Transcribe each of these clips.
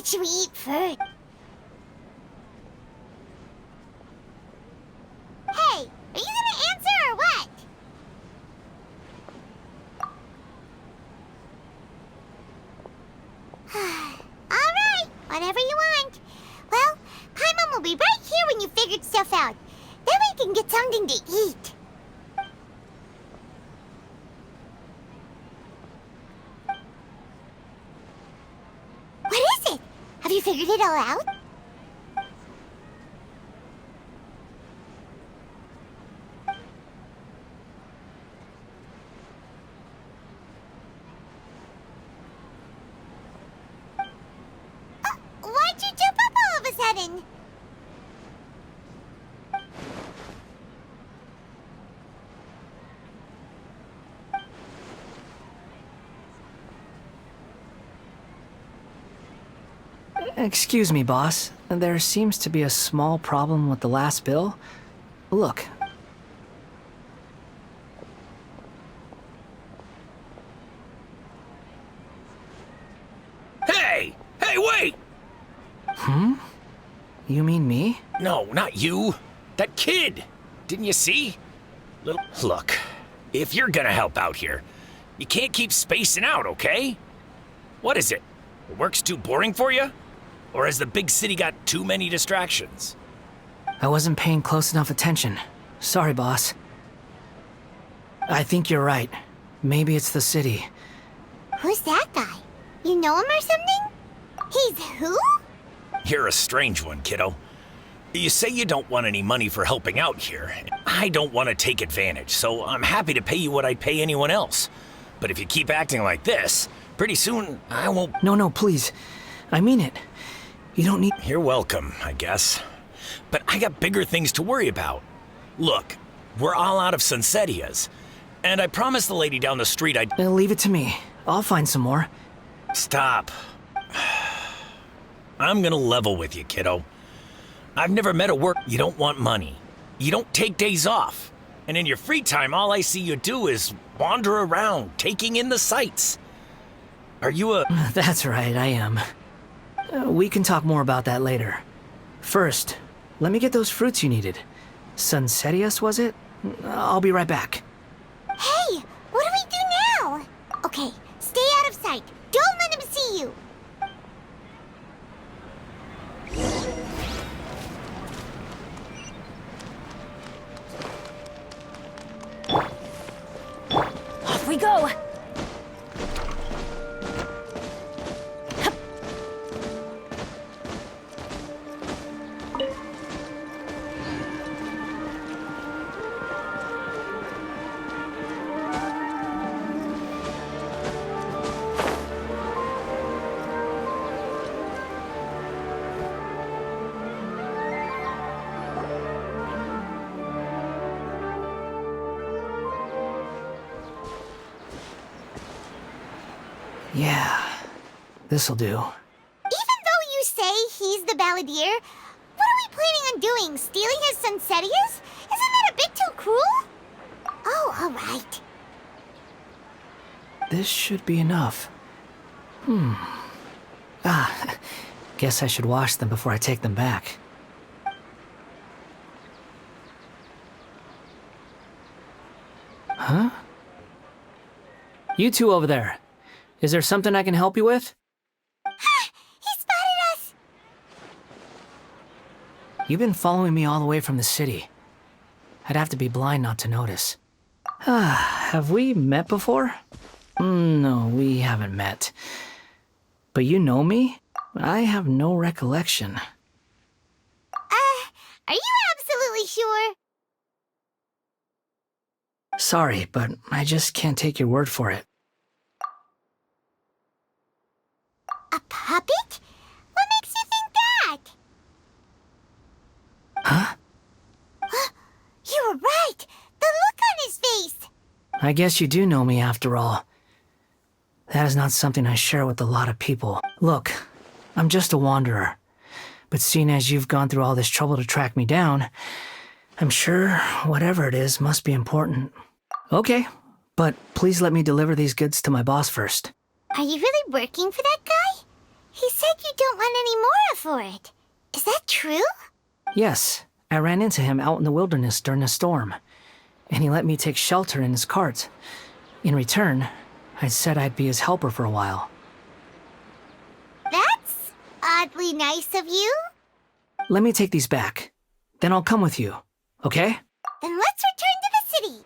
What should we eat first? Hey, are you gonna answer or what? Alright, whatever you want. Well, Paimon will be right here when you figured stuff out. Then we can get something to eat. What is it? Have you figured it all out? Why'd you jump up all of a sudden? Excuse me, boss. There seems to be a small problem with the last bill. Look. Hey! Hey, wait! You mean me? No, not you. That kid! Didn't you see? Look, if you're gonna help out here, you can't keep spacing out, okay? What is it? Work's too boring for you? Or has the big city got too many distractions? I wasn't paying close enough attention. Sorry, boss. I think you're right. Maybe it's the city. Who's that guy? You know him or something? He's who? You're a strange one, kiddo. You say you don't want any money for helping out here. I don't want to take advantage, so I'm happy to pay you what I'd pay anyone else. But if you keep acting like this, pretty soon I won't... No, please. I mean it. You don't need... You're welcome, I guess. But I got bigger things to worry about. Look, we're all out of Sunsetias. And I promised the lady down the street I'd... Leave it to me. I'll find some more. Stop. I'm gonna level with you, kiddo. I've never met a work... You don't want money. You don't take days off. And in your free time, all I see you do is wander around, taking in the sights. Are you a... That's right, I am. We can talk more about that later. First, let me get those fruits you needed. Sunsetias, was it? I'll be right back. Hey, what do we do now? Okay, stay out of sight. Don't let him see you. Off we go! Yeah, this'll do. Even though you say he's the balladeer, what are we planning on doing? Stealing his Sunsetias? Isn't that a bit too cruel? Oh, alright. This should be enough. Guess I should wash them before I take them back. Huh? You two over there. Is there something I can help you with? He spotted us! You've been following me all the way from the city. I'd have to be blind not to notice. Have we met before? No, we haven't met. But you know me? I have no recollection. Are you absolutely sure? Sorry, but I just can't take your word for it. A puppet? What makes you think that? Huh? You were right! The look on his face! I guess you do know me after all. That is not something I share with a lot of people. Look, I'm just a wanderer. But seeing as you've gone through all this trouble to track me down, I'm sure whatever it is must be important. Okay, but please let me deliver these goods to my boss first. Are you really working for that guy? He said you don't want any more for it. Is that true? Yes, I ran into him out in the wilderness during a storm, and he let me take shelter in his cart. In return, I said I'd be his helper for a while. That's oddly nice of you. Let me take these back. Then I'll come with you, okay? Then let's return to the city.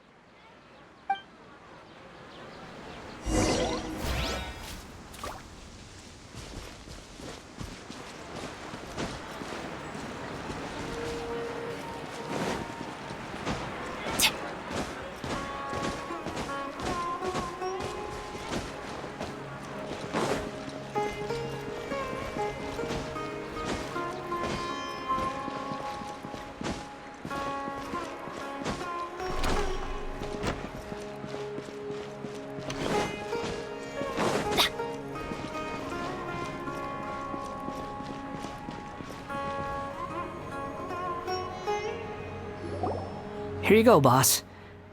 Here you go, boss.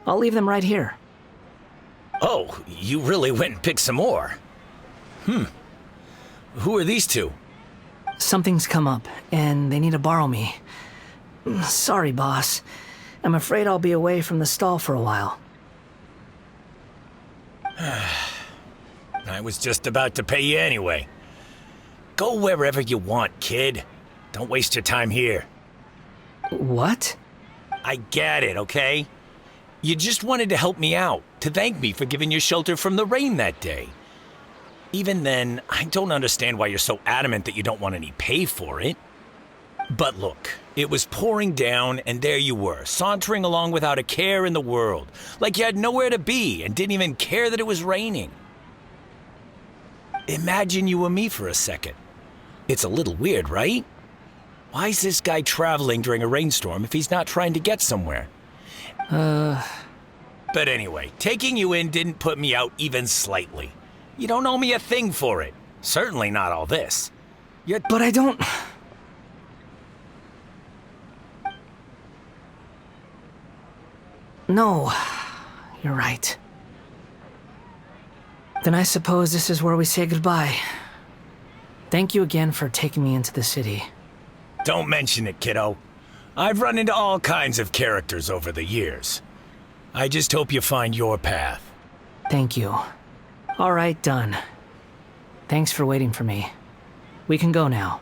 I'll leave them right here. Oh, you really went and picked some more. Who are these two? Something's come up, and they need to borrow me. Sorry, boss. I'm afraid I'll be away from the stall for a while. I was just about to pay you anyway. Go wherever you want, kid. Don't waste your time here. What? I get it, okay? You just wanted to help me out, to thank me for giving you shelter from the rain that day. Even then, I don't understand why you're so adamant that you don't want any pay for it. But look, it was pouring down, and there you were, sauntering along without a care in the world, like you had nowhere to be and didn't even care that it was raining. Imagine you were me for a second. It's a little weird, right? Why is this guy traveling during a rainstorm if he's not trying to get somewhere? But anyway, taking you in didn't put me out even slightly. You don't owe me a thing for it. Certainly not all this. But I don't... No, you're right. Then I suppose this is where we say goodbye. Thank you again for taking me into the city. Don't mention it, kiddo. I've run into all kinds of characters over the years. I just hope you find your path. Thank you. All right, done. Thanks for waiting for me. We can go now.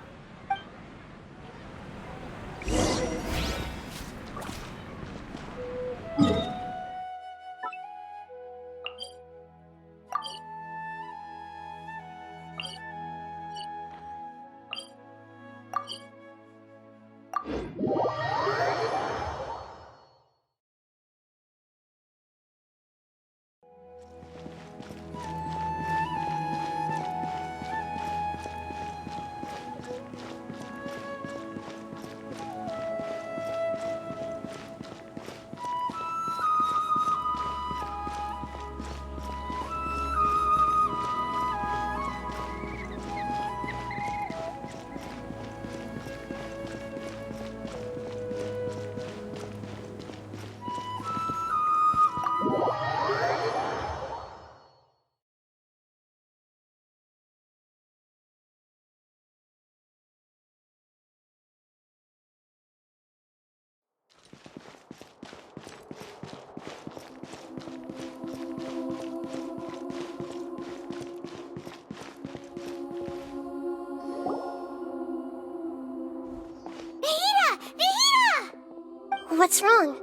What's wrong?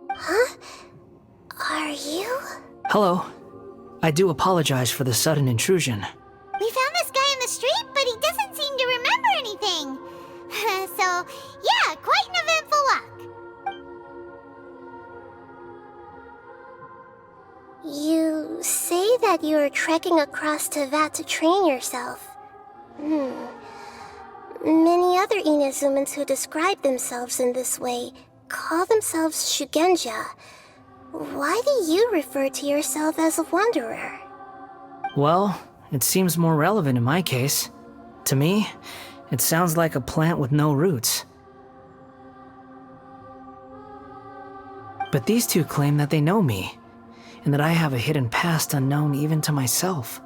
Huh? Are you? Hello. I do apologize for the sudden intrusion. We found this guy in the street, but he doesn't seem to remember anything. So, yeah, quite an eventful walk. You say that you're trekking across Teyvat to train yourself. Many other Inazumans who describe themselves in this way call themselves Shugenja. Why do you refer to yourself as a wanderer? Well, it seems more relevant in my case. To me, it sounds like a plant with no roots. But these two claim that they know me, and that I have a hidden past unknown even to myself.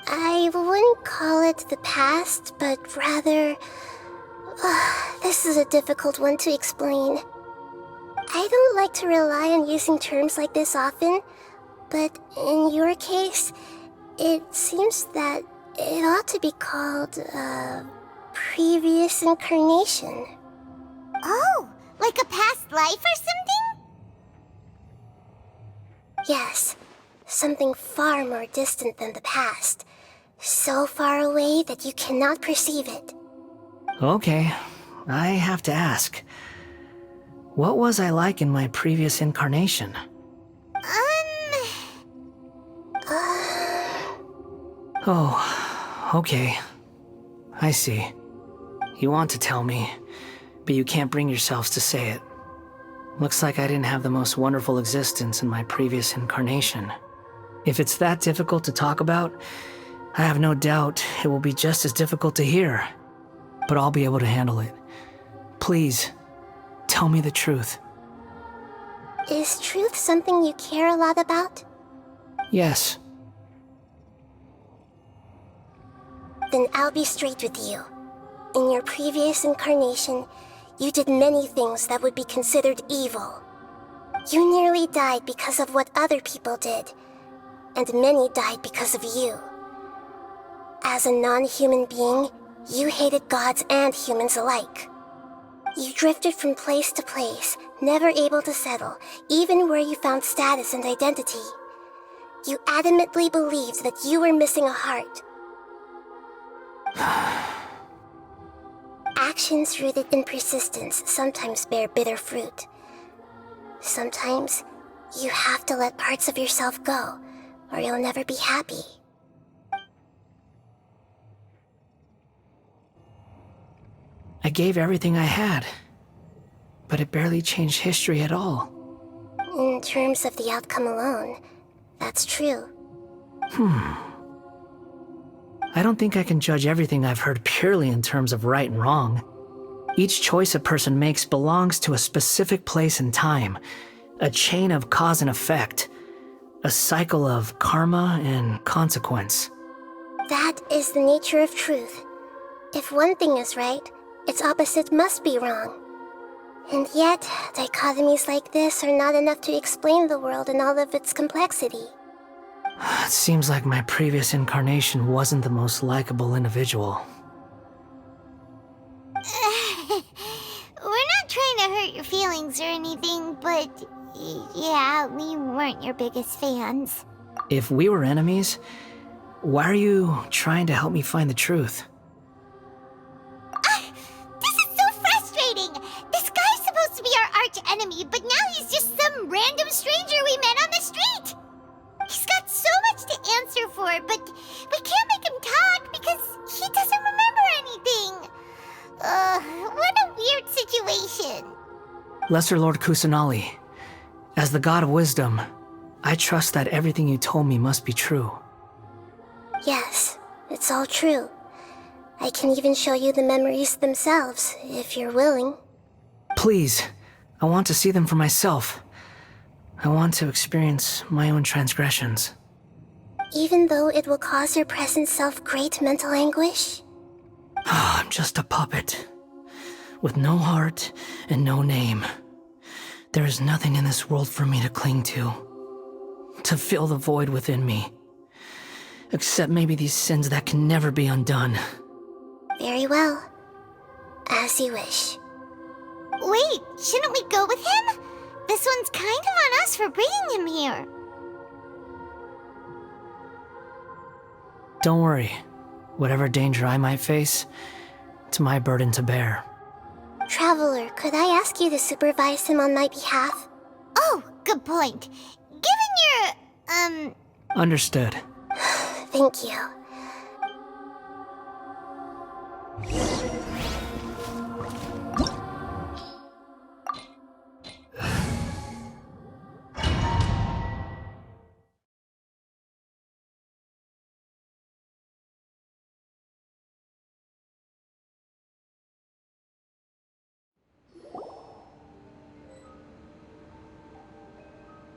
I wouldn't call it the past, but rather... this is a difficult one to explain. I don't like to rely on using terms like this often, but in your case, it seems that it ought to be called a previous incarnation. Oh, like a past life or something? Yes, something far more distant than the past. So far away that you cannot perceive it. Okay, I have to ask. What was I like in my previous incarnation? Oh, okay. I see. You want to tell me, but you can't bring yourselves to say it. Looks like I didn't have the most wonderful existence in my previous incarnation. If it's that difficult to talk about, I have no doubt it will be just as difficult to hear. But I'll be able to handle it. Please, tell me the truth. Is truth something you care a lot about? Yes. Then I'll be straight with you. In your previous incarnation, you did many things that would be considered evil. You nearly died because of what other people did, and many died because of you. As a non-human being, you hated gods and humans alike. You drifted from place to place, never able to settle, even where you found status and identity. You adamantly believed that you were missing a heart. Actions rooted in persistence sometimes bear bitter fruit. Sometimes, you have to let parts of yourself go, or you'll never be happy. I gave everything I had, but it barely changed history at all. In terms of the outcome alone, that's true. I don't think I can judge everything I've heard purely in terms of right and wrong. Each choice a person makes belongs to a specific place and time, a chain of cause and effect, a cycle of karma and consequence. That is the nature of truth. If one thing is right, its opposite must be wrong. And yet, dichotomies like this are not enough to explain the world in all of its complexity. It seems like my previous incarnation wasn't the most likable individual. We're not trying to hurt your feelings or anything, but yeah, we weren't your biggest fans. If we were enemies, why are you trying to help me find the truth? This is so frustrating! This guy's supposed to be our arch enemy, but now he's just some random stranger we met on the street! He's got so much to answer for, but we can't make him talk because he doesn't remember anything. What a weird situation. Lesser Lord Kusanali, as the god of wisdom, I trust that everything you told me must be true. Yes, it's all true. I can even show you the memories themselves, if you're willing. Please, I want to see them for myself. I want to experience my own transgressions. Even though it will cause your present self great mental anguish? I'm just a puppet, with no heart and no name. There is nothing in this world for me to cling to fill the void within me. Except maybe these sins that can never be undone. Very well. As you wish. Wait, shouldn't we go with him? This one's kind of on us for bringing him here. Don't worry. Whatever danger I might face, it's my burden to bear. Traveler, could I ask you to supervise him on my behalf? Oh, good point. Given your, Understood. Thank you.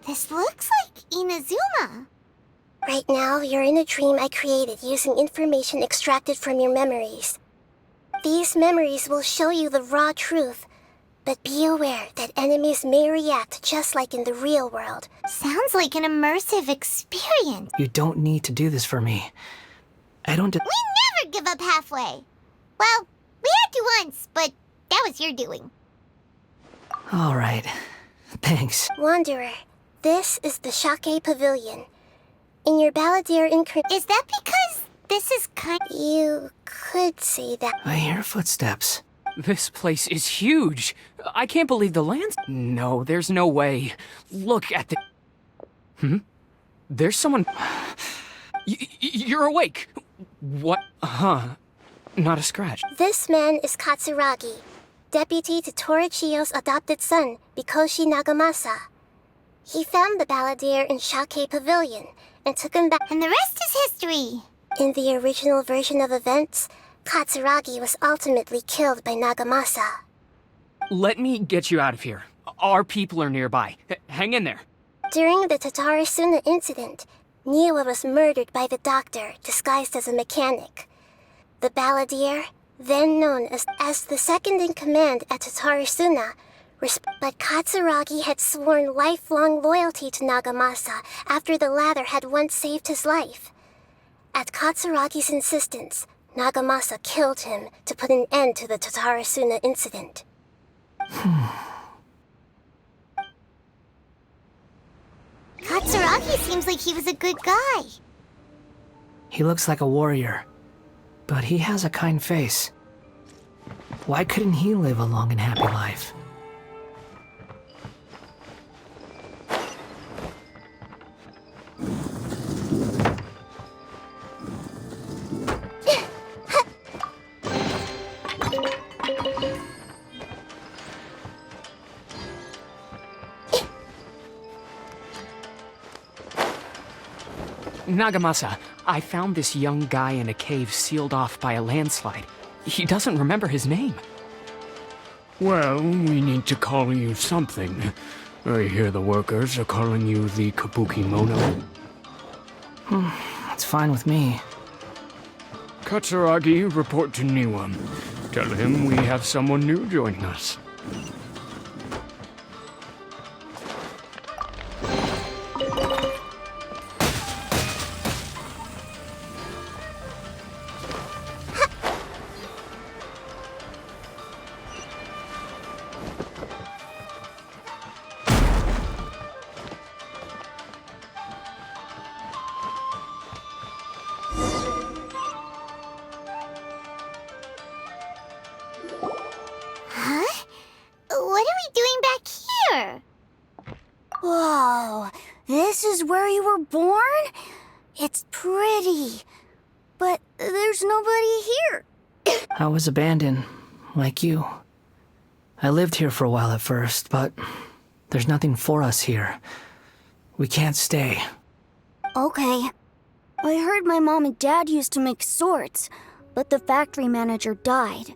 This looks like Inazuma. Right now, you're in a dream I created using information extracted from your memories. These memories will show you the raw truth, but be aware that enemies may react just like in the real world. Sounds like an immersive experience. You don't need to do this for me. I don't. We never give up halfway. Well, we had to once, but that was your doing. All right. Thanks. Wanderer, this is the Shake Pavilion. In your Balladeer incarnation... Is that because this is You could say that. I hear footsteps. This place is huge. I can't believe the lands. No, there's no way. Look at the... There's someone... You're awake. What? Huh. Not a scratch. This man is Katsuragi, deputy to Torichio's adopted son, Mikoshi Nagamasa. He found the Balladeer in Shake Pavilion and took him back. And the rest is history. In the original version of events, Katsuragi was ultimately killed by Nagamasa. Let me get you out of here. Our people are nearby. Hang in there. During the Tatarasuna incident, Niwa was murdered by the doctor disguised as a mechanic. The Balladeer, then known as the second-in-command at Tatarasuna, but Katsuragi had sworn lifelong loyalty to Nagamasa after the latter had once saved his life. At Katsuragi's insistence, Nagamasa killed him to put an end to the Tatarasuna incident. Katsuragi seems like he was a good guy. He looks like a warrior, but he has a kind face. Why couldn't he live a long and happy life? Nagamasa, I found this young guy in a cave sealed off by a landslide. He doesn't remember his name. Well, we need to call you something. I hear the workers are calling you the Kabuki Mono. That's fine with me. Katsuragi, report to Niwa. Tell him we have someone new joining us. What are we doing back here? Whoa, this is where you were born? It's pretty, but there's nobody here. I was abandoned, like you. I lived here for a while at first, but there's nothing for us here. We can't stay. Okay. I heard my mom and dad used to make swords, but the factory manager died,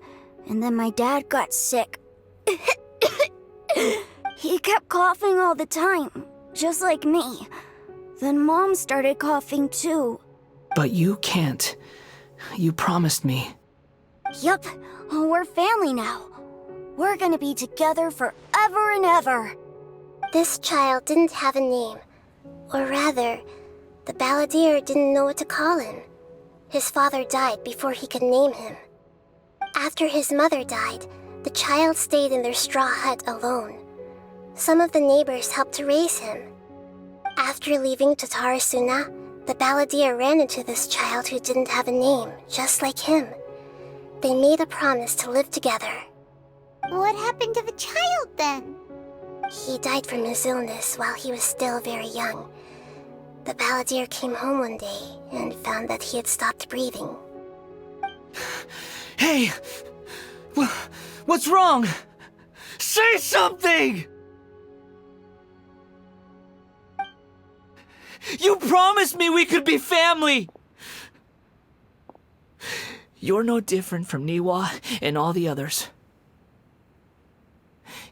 and then my dad got sick. He kept coughing all the time, just like me. Then Mom started coughing too. But you can't. You promised me. Yup, we're family now. We're gonna be together forever and ever. This child didn't have a name. Or rather, the Balladeer didn't know what to call him. His father died before he could name him. After his mother died, the child stayed in their straw hut alone. Some of the neighbors helped to raise him. After leaving Tatarasuna, the Balladeer ran into this child who didn't have a name, just like him. They made a promise to live together. What happened to the child then? He died from his illness while he was still very young. The Balladeer came home one day and found that he had stopped breathing. Hey! What's wrong? Say something! You promised me we could be family! You're no different from Niwa and all the others.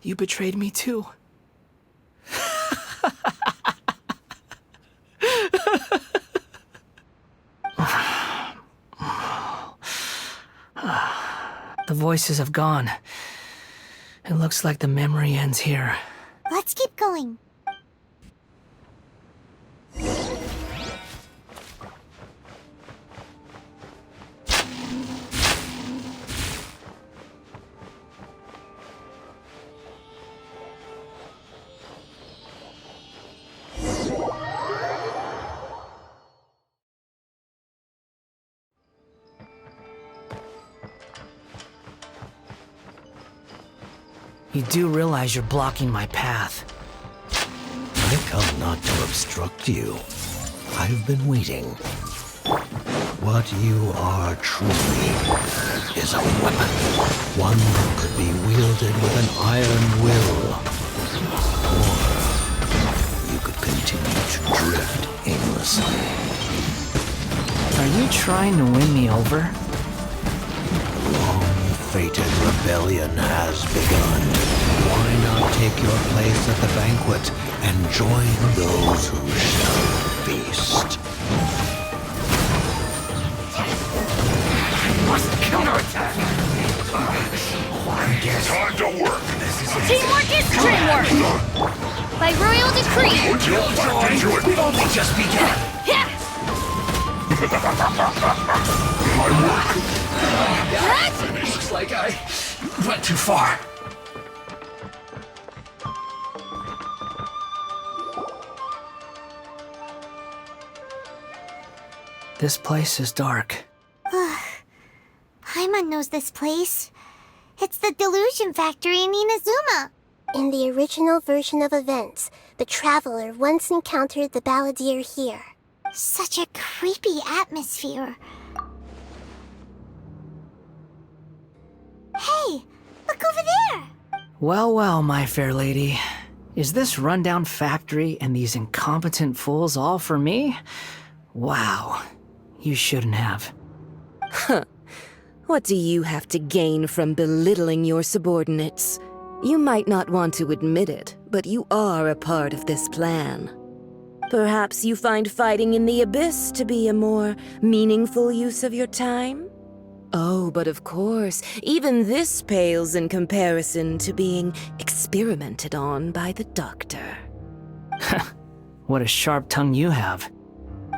You betrayed me too. voices have gone. It looks like the memory ends here. Let's keep going. You do realize you're blocking my path. I come not to obstruct you. I've been waiting. What you are truly is a weapon. One that could be wielded with an iron will. Or you could continue to drift aimlessly. Are you trying to win me over? Long-fated rebellion has begun. Why not take your place at the banquet and join those who shall feast? Must counterattack! Time to work! Teamwork is dreamwork! By royal decree! We've only just begun! My work! Looks like I went too far. This place is dark. Paimon knows this place. It's the delusion factory in Inazuma. In the original version of events, the traveler once encountered the balladeer here. Such a creepy atmosphere. Hey, look over there! Well, well, my fair lady. Is this rundown factory and these incompetent fools all for me? Wow. You shouldn't have. What do you have to gain from belittling your subordinates? You might not want to admit it, but you are a part of this plan. Perhaps you find fighting in the abyss to be a more meaningful use of your time? Oh, but of course, even this pales in comparison to being experimented on by the doctor. What a sharp tongue you have.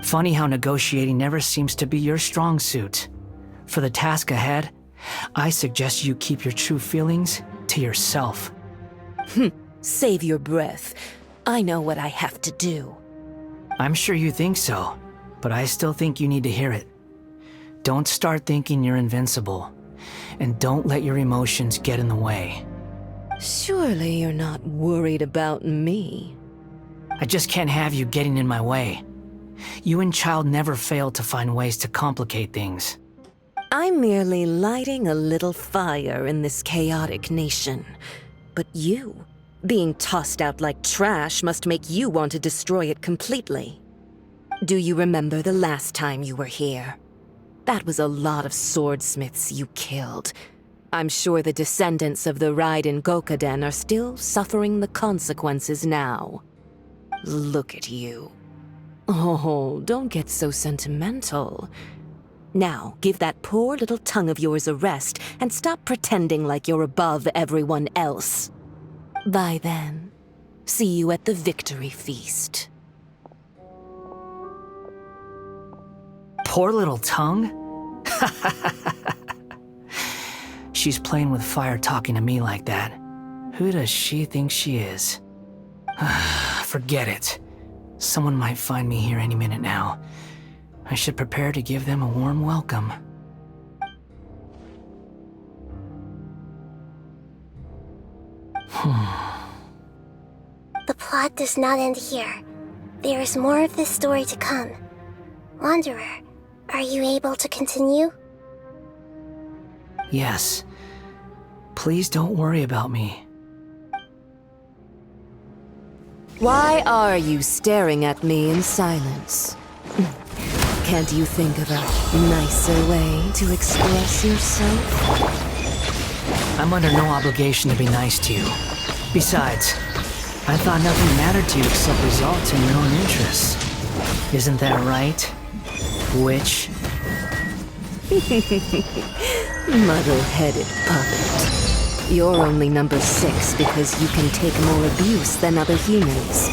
Funny how negotiating never seems to be your strong suit. For the task ahead, I suggest you keep your true feelings to yourself. Save your breath. I know what I have to do. I'm sure you think so, but I still think you need to hear it. Don't start thinking you're invincible, and don't let your emotions get in the way. Surely you're not worried about me. I just can't have you getting in my way. You and Child never fail to find ways to complicate things. I'm merely lighting a little fire in this chaotic nation. But you, being tossed out like trash, must make you want to destroy it completely. Do you remember the last time you were here? That was a lot of swordsmiths you killed. I'm sure the descendants of the Raiden Gokaden are still suffering the consequences now. Look at you. Oh, don't get so sentimental. Now, give that poor little tongue of yours a rest and stop pretending like you're above everyone else. Bye then. See you at the victory feast. Poor little tongue? She's playing with fire talking to me like that. Who does she think she is? Forget it. Someone might find me here any minute now. I should prepare to give them a warm welcome. The plot does not end here. There is more of this story to come. Wanderer, are you able to continue? Yes. Please don't worry about me. Why are you staring at me in silence? Can't you think of a nicer way to express yourself? I'm under no obligation to be nice to you. Besides, I thought nothing mattered to you except results in your own interests. Isn't that right, witch? Muddle-headed puppet. You're only number 6 because you can take more abuse than other humans.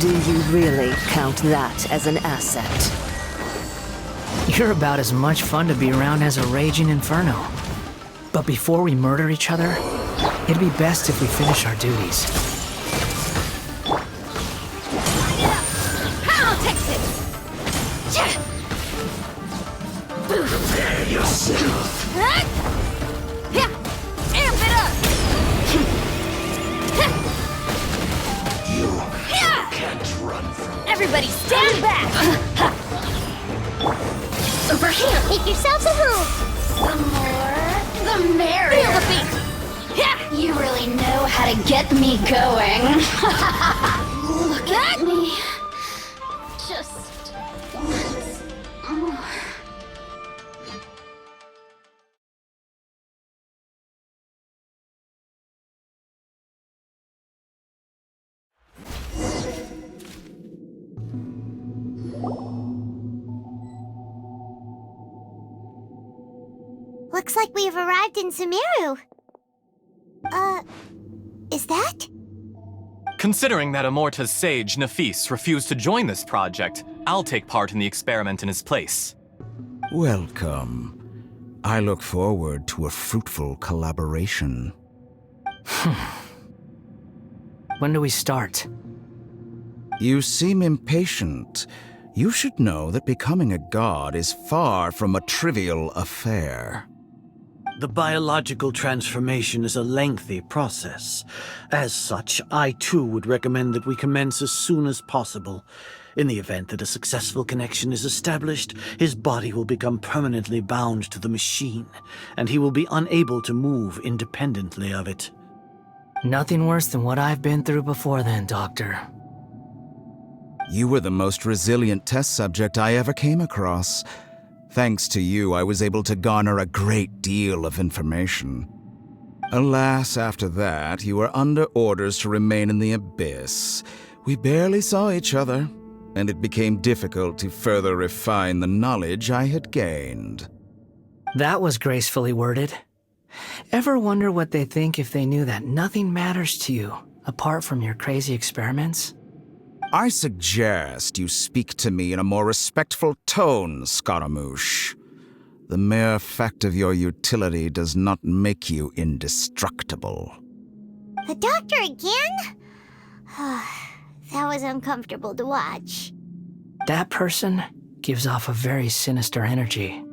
Do you really count that as an asset? You're about as much fun to be around as a raging inferno. But before we murder each other, it'd be best if we finish our duties. I'll take this! Prepare yourself. Yeah! Amp it up! You can't run from it. Everybody stand back! Over here! Make yourselves at home! The more, the merrier! Feel the beat! Yeah! You really know how to get me going. Look at me. Just once more. Looks like we've arrived in Sumeru. Is that? Considering that Amorta's sage, Nafis, refused to join this project, I'll take part in the experiment in his place. Welcome. I look forward to a fruitful collaboration. When do we start? You seem impatient. You should know that becoming a god is far from a trivial affair. The biological transformation is a lengthy process. As such, I too would recommend that we commence as soon as possible. In the event that a successful connection is established, his body will become permanently bound to the machine, and he will be unable to move independently of it. Nothing worse than what I've been through before then, Doctor. You were the most resilient test subject I ever came across. Thanks to you, I was able to garner a great deal of information. Alas, after that, you were under orders to remain in the abyss. We barely saw each other, and it became difficult to further refine the knowledge I had gained. That was gracefully worded. Ever wonder what they think if they knew that nothing matters to you, apart from your crazy experiments? I suggest you speak to me in a more respectful tone, Scaramouche. The mere fact of your utility does not make you indestructible. The doctor again? That was uncomfortable to watch. That person gives off a very sinister energy.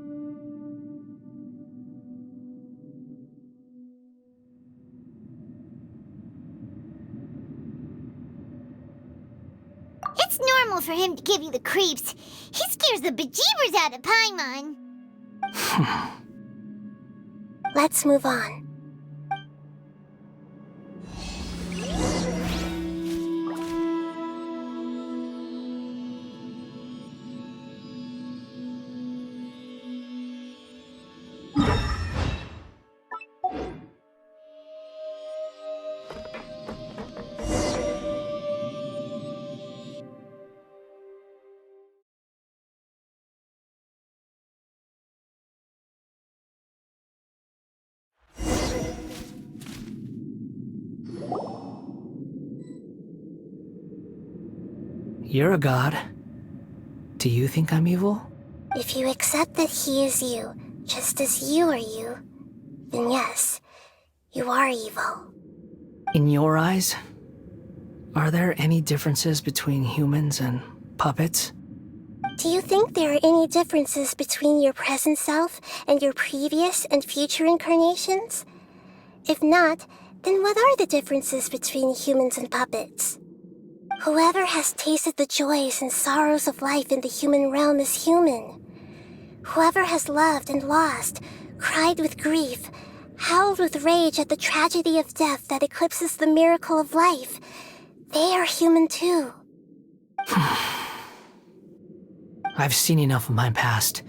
It's normal for him to give you the creeps. He scares the bejeebers out of Paimon. Let's move on. You're a god. Do you think I'm evil? If you accept that he is you, just as you are you, then yes, you are evil. In your eyes, are there any differences between humans and puppets? Do you think there are any differences between your present self and your previous and future incarnations? If not, then what are the differences between humans and puppets? Whoever has tasted the joys and sorrows of life in the human realm is human. Whoever has loved and lost, cried with grief, howled with rage at the tragedy of death that eclipses the miracle of life, they are human too. I've seen enough of my past.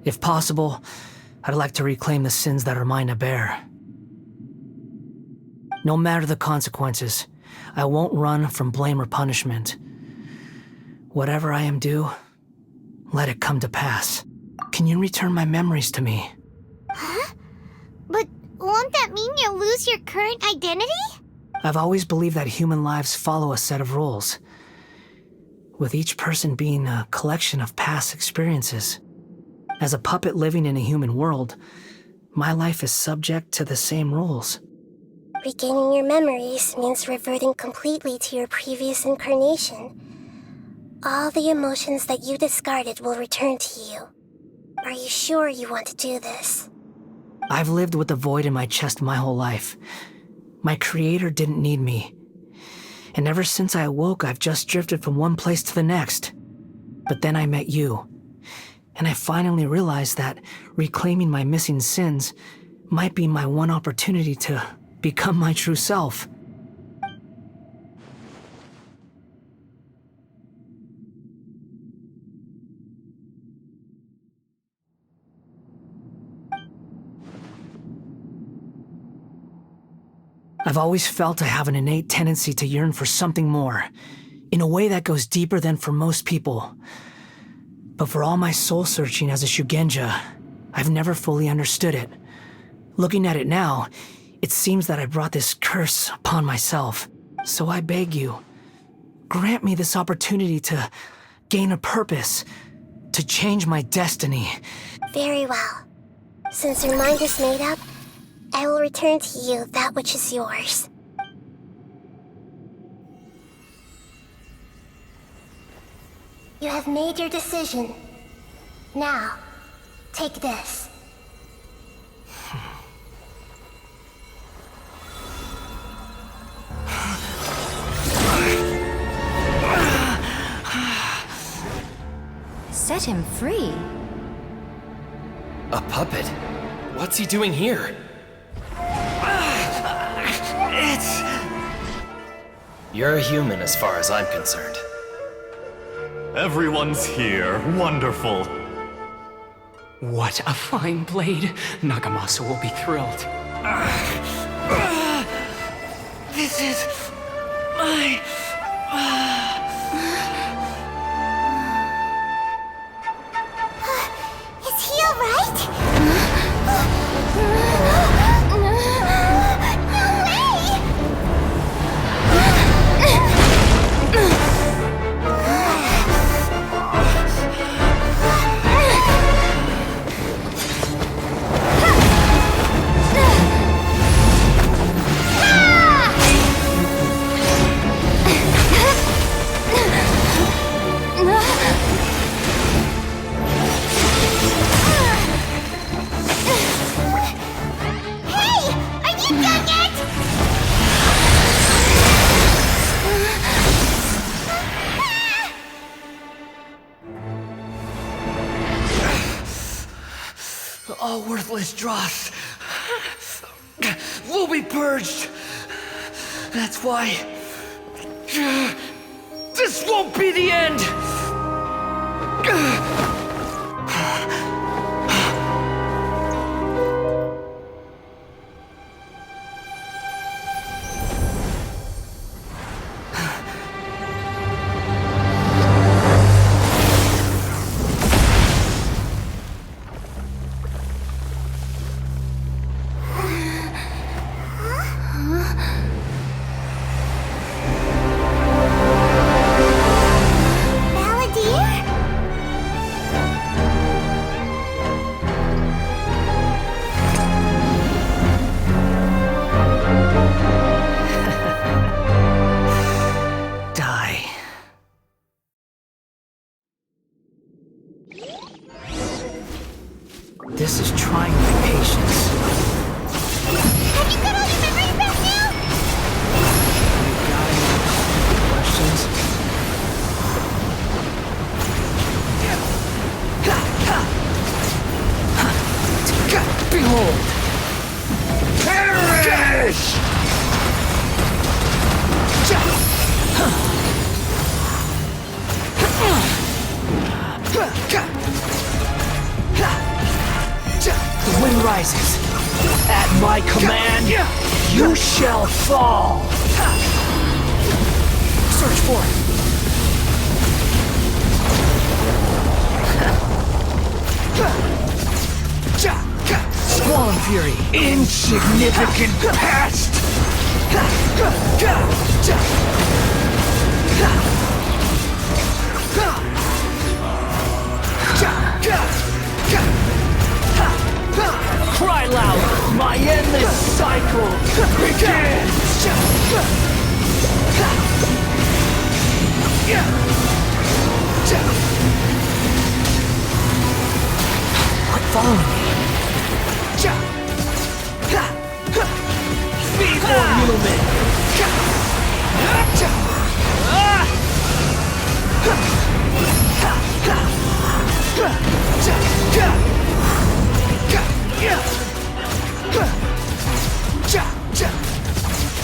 If possible, I'd like to reclaim the sins that are mine to bear. No matter the consequences, I won't run from blame or punishment. Whatever I am due, let it come to pass. Can you return my memories to me? Huh? won't that mean you'll lose your current identity? I've always believed that human lives follow a set of rules, with each person being a collection of past experiences. As a puppet living in a human world, my life is subject to the same rules. Regaining your memories means reverting completely to your previous incarnation. All the emotions that you discarded will return to you. Are you sure you want to do this? I've lived with a void in my chest my whole life. My creator didn't need me. And ever since I awoke, I've just drifted from one place to the next. But then I met you. And I finally realized that reclaiming my missing sins might be my one opportunity to become my true self. I've always felt I have an innate tendency to yearn for something more, in a way that goes deeper than for most people. But for all my soul-searching as a Shugenja, I've never fully understood it. Looking at it now, it seems that I brought this curse upon myself. So I beg you, grant me this opportunity to gain a purpose, to change my destiny. Very well. Since your mind is made up, I will return to you that which is yours. You have made your decision. Now, take this. Set him free. A puppet? What's he doing here? You're a human as far as I'm concerned. Everyone's here. Wonderful. What a fine blade. Nagamasu will be thrilled. This is my... Is he alright? All worthless dross will be purged. That's why this won't be the end. This is trying my patience. Have you got all your memories back now? You got any questions? Behold! Perish! The wind rises. At my command, you shall fall. Search for it. Swallow fury. Insignificant past! Cry loud! My endless cycle begins! What following me? Feeble human!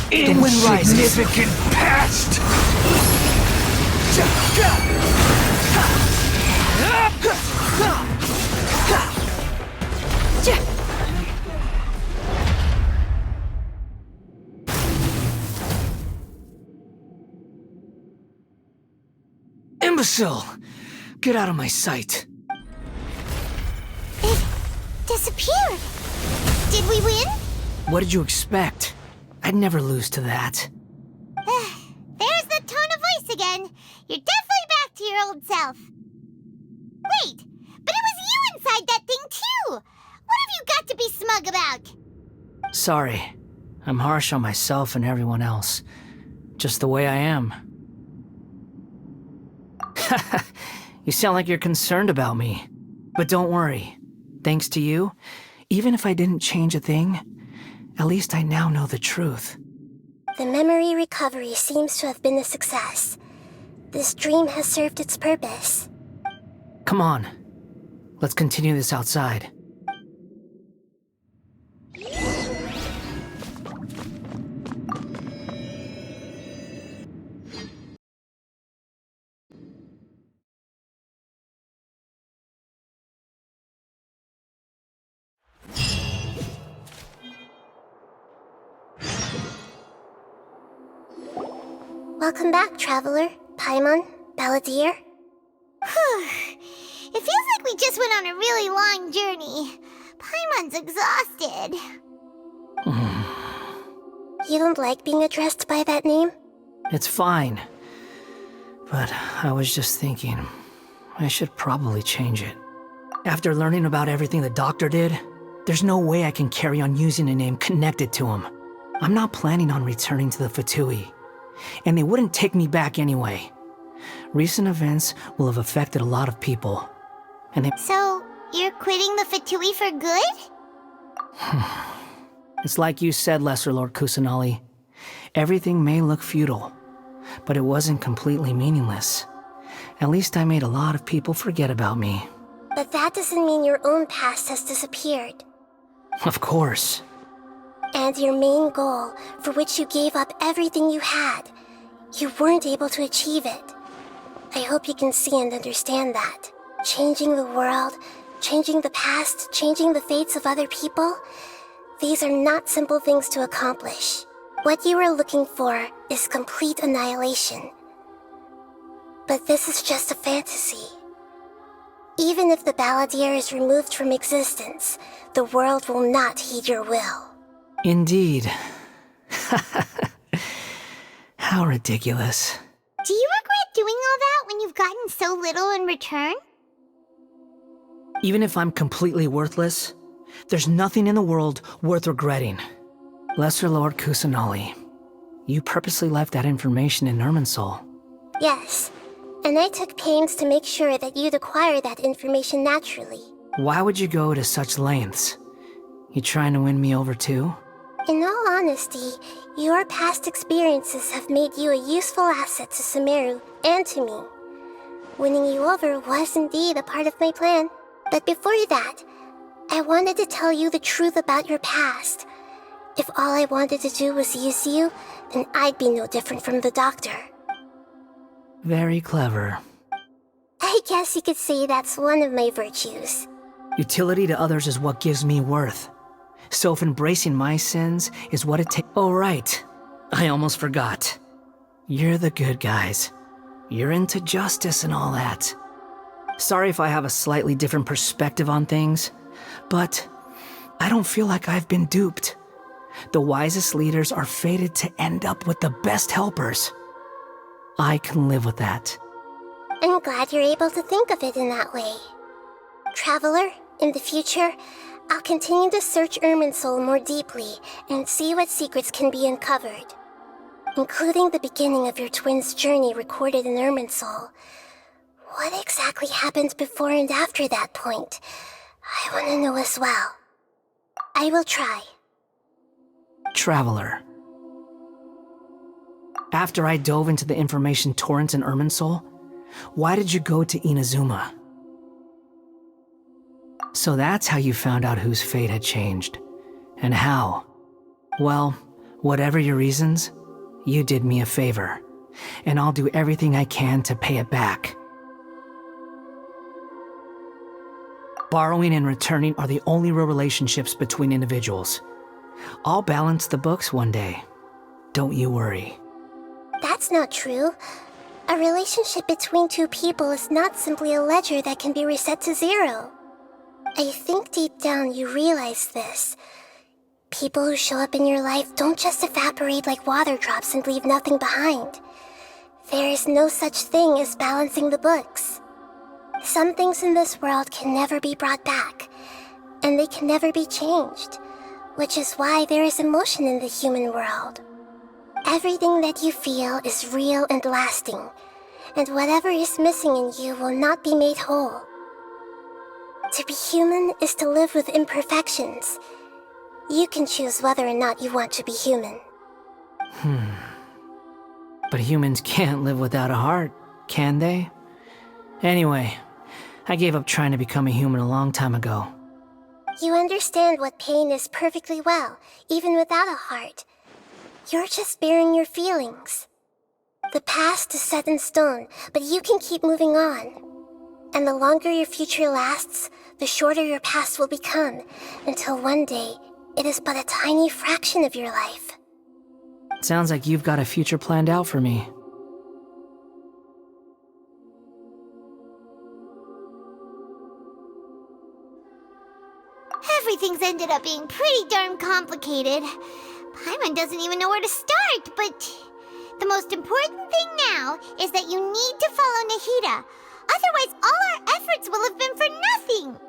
The wind rises. Insignificant past! Imbecile! Get out of my sight. It disappeared. Did we win? What did you expect? I'd never lose to that. There's the tone of voice again. You're definitely back to your old self. Wait, but it was you inside that thing too! What have you got to be smug about? Sorry. I'm harsh on myself and everyone else. Just the way I am. You sound like you're concerned about me. But don't worry. Thanks to you, even if I didn't change a thing, at least I now know the truth. The memory recovery seems to have been a success. This dream has served its purpose. Come on. Let's continue this outside. Welcome back, Traveler, Paimon, Balladeer. It feels like we just went on a really long journey. Paimon's exhausted. You don't like being addressed by that name? It's fine. But I was just thinking, I should probably change it. After learning about everything the doctor did, there's no way I can carry on using a name connected to him. I'm not planning on returning to the Fatui, and they wouldn't take me back anyway. Recent events will have affected a lot of people, and they— So, you're quitting the Fatui for good? It's like you said, Lesser Lord Kusanali. Everything may look futile, but it wasn't completely meaningless. At least I made a lot of people forget about me. But that doesn't mean your own past has disappeared. Of course. And your main goal, for which you gave up everything you had, you weren't able to achieve it. I hope you can see and understand that. Changing the world, changing the past, changing the fates of other people, these are not simple things to accomplish. What you are looking for is complete annihilation. But this is just a fantasy. Even if the Balladeer is removed from existence, the world will not heed your will. Indeed. How ridiculous. Do you regret doing all that when you've gotten so little in return? Even if I'm completely worthless, there's nothing in the world worth regretting. Lesser Lord Kusanali, you purposely left that information in Irminsul. Yes, and I took pains to make sure that you'd acquire that information naturally. Why would you go to such lengths? You trying to win me over too? In all honesty, your past experiences have made you a useful asset to Sumeru and to me. Winning you over was indeed a part of my plan. But before that, I wanted to tell you the truth about your past. If all I wanted to do was use you, then I'd be no different from the doctor. Very clever. I guess you could say that's one of my virtues. Utility to others is what gives me worth. So if embracing my sins is what it takes— Oh right, I almost forgot. You're the good guys. You're into justice and all that. Sorry if I have a slightly different perspective on things, but I don't feel like I've been duped. The wisest leaders are fated to end up with the best helpers. I can live with that. I'm glad you're able to think of it in that way. Traveler, in the future, I'll continue to search Irminsul more deeply and see what secrets can be uncovered, including the beginning of your twins' journey recorded in Irminsul. What exactly happened before and after that point? I want to know as well. I will try. Traveler. After I dove into the information torrents in Irminsul, why did you go to Inazuma? So that's how you found out whose fate had changed. And how? Well, whatever your reasons, you did me a favor. And I'll do everything I can to pay it back. Borrowing and returning are the only real relationships between individuals. I'll balance the books one day. Don't you worry. That's not true. A relationship between two people is not simply a ledger that can be reset to zero. I think deep down you realize this. People who show up in your life don't just evaporate like water drops and leave nothing behind. There is no such thing as balancing the books. Some things in this world can never be brought back, and they can never be changed, which is why there is emotion in the human world. Everything that you feel is real and lasting, and whatever is missing in you will not be made whole. To be human is to live with imperfections. You can choose whether or not you want to be human. But humans can't live without a heart, can they? Anyway, I gave up trying to become a human a long time ago. You understand what pain is perfectly well, even without a heart. You're just bearing your feelings. The past is set in stone, but you can keep moving on. And the longer your future lasts, the shorter your past will become, until one day, it is but a tiny fraction of your life. Sounds like you've got a future planned out for me. Everything's ended up being pretty darn complicated. Paimon doesn't even know where to start, but the most important thing now is that you need to follow Nahida. Otherwise, all our efforts will have been for nothing.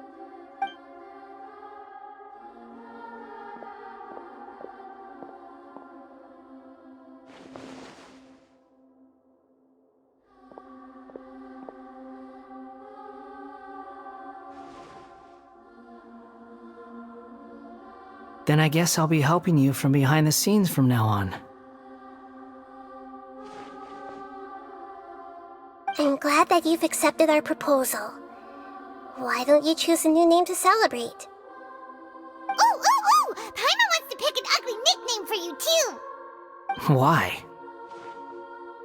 Then I guess I'll be helping you from behind the scenes from now on. I'm glad that you've accepted our proposal. Why don't you choose a new name to celebrate? Ooh! Paimon wants to pick an ugly nickname for you, too. Why?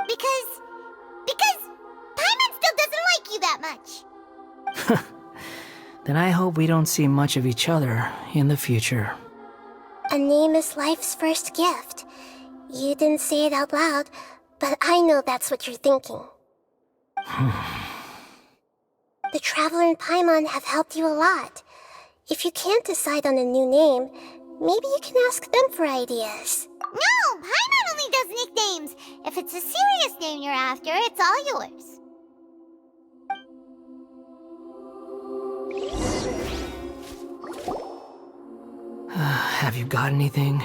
Because Paimon still doesn't like you that much. Then I hope we don't see much of each other in the future. A name is life's first gift. You didn't say it out loud, but I know that's what you're thinking. The Traveler and Paimon have helped you a lot. If you can't decide on a new name, maybe you can ask them for ideas. No! Paimon only does nicknames. If it's a serious name you're after, it's all yours. Have you got anything?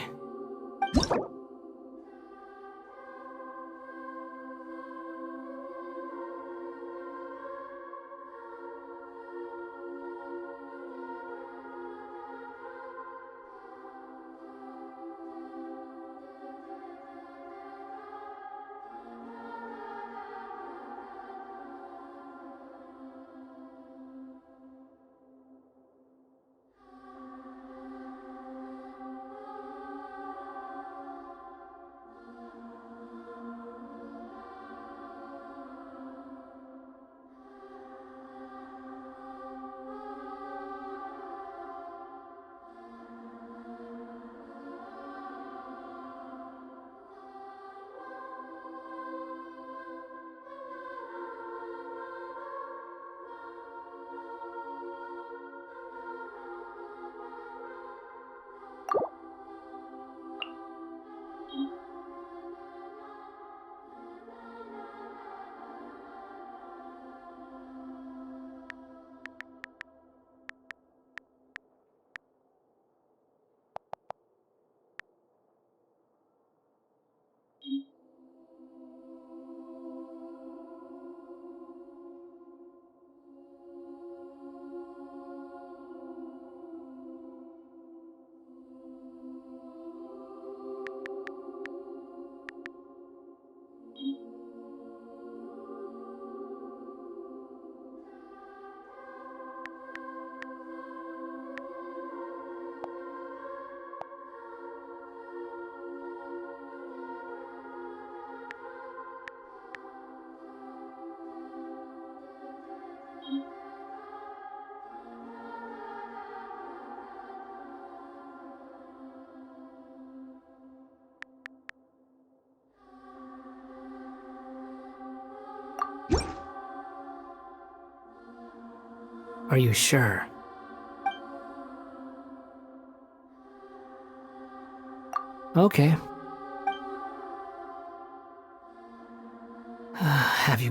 Are you sure? Okay. Have you...